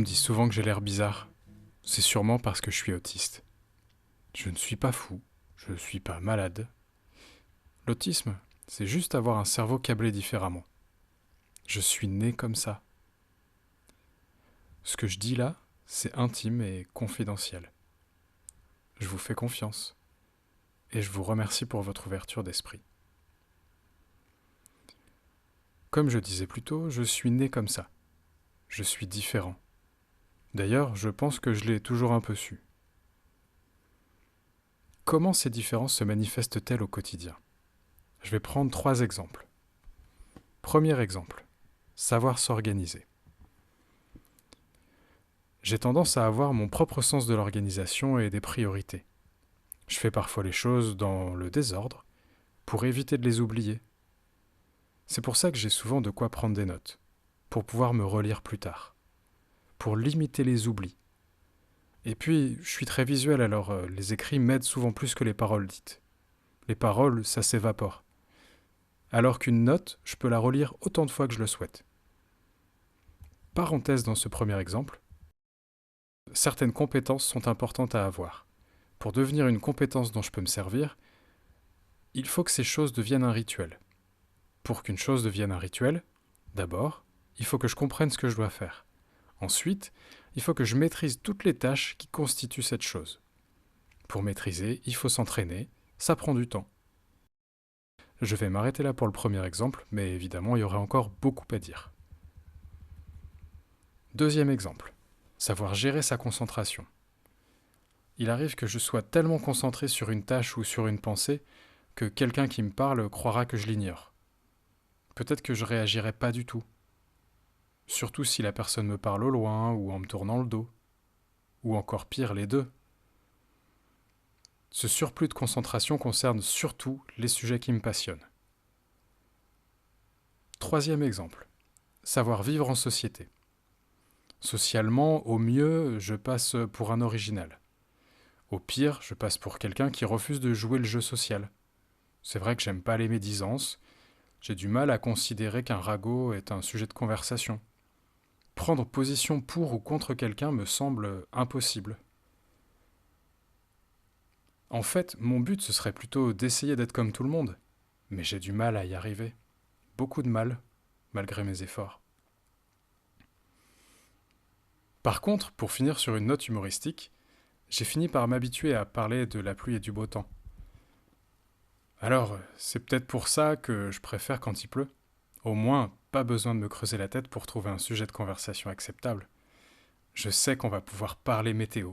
me dit souvent que j'ai l'air bizarre. C'est sûrement parce que je suis autiste. Je ne suis pas fou, je ne suis pas malade. L'autisme, c'est juste avoir un cerveau câblé différemment. Je suis né comme ça. Ce que je dis là, c'est intime et confidentiel. Je vous fais confiance et je vous remercie pour votre ouverture d'esprit. Comme je disais plus tôt, je suis né comme ça. Je suis différent. D'ailleurs, je pense que je l'ai toujours un peu su. Comment ces différences se manifestent-elles au quotidien? Je vais prendre 3 exemples. Premier exemple, savoir s'organiser. J'ai tendance à avoir mon propre sens de l'organisation et des priorités. Je fais parfois les choses dans le désordre pour éviter de les oublier. C'est pour ça que j'ai souvent de quoi prendre des notes, pour pouvoir me relire plus tard, pour limiter les oublis. Et puis, je suis très visuel, alors les écrits m'aident souvent plus que les paroles dites. Les paroles, ça s'évapore. Alors qu'une note, je peux la relire autant de fois que je le souhaite. Parenthèse dans ce premier exemple, certaines compétences sont importantes à avoir. Pour devenir une compétence dont je peux me servir, il faut que ces choses deviennent un rituel. Pour qu'une chose devienne un rituel, d'abord, il faut que je comprenne ce que je dois faire. Ensuite, il faut que je maîtrise toutes les tâches qui constituent cette chose. Pour maîtriser, il faut s'entraîner, ça prend du temps. Je vais m'arrêter là pour le premier exemple, mais évidemment, il y aurait encore beaucoup à dire. Deuxième exemple, savoir gérer sa concentration. Il arrive que je sois tellement concentré sur une tâche ou sur une pensée que quelqu'un qui me parle croira que je l'ignore. Peut-être que je réagirai pas du tout. Surtout si la personne me parle au loin ou en me tournant le dos. Ou encore pire, les deux. Ce surplus de concentration concerne surtout les sujets qui me passionnent. Troisième exemple, savoir vivre en société. Socialement, au mieux, je passe pour un original. Au pire, je passe pour quelqu'un qui refuse de jouer le jeu social. C'est vrai que j'aime pas les médisances, j'ai du mal à considérer qu'un ragot est un sujet de conversation. Prendre position pour ou contre quelqu'un me semble impossible. En fait, mon but ce serait plutôt d'essayer d'être comme tout le monde, mais j'ai du mal à y arriver. Beaucoup de mal, malgré mes efforts. Par contre, pour finir sur une note humoristique, j'ai fini par m'habituer à parler de la pluie et du beau temps. Alors, c'est peut-être pour ça que je préfère quand il pleut. Au moins, pas besoin de me creuser la tête pour trouver un sujet de conversation acceptable. Je sais qu'on va pouvoir parler météo.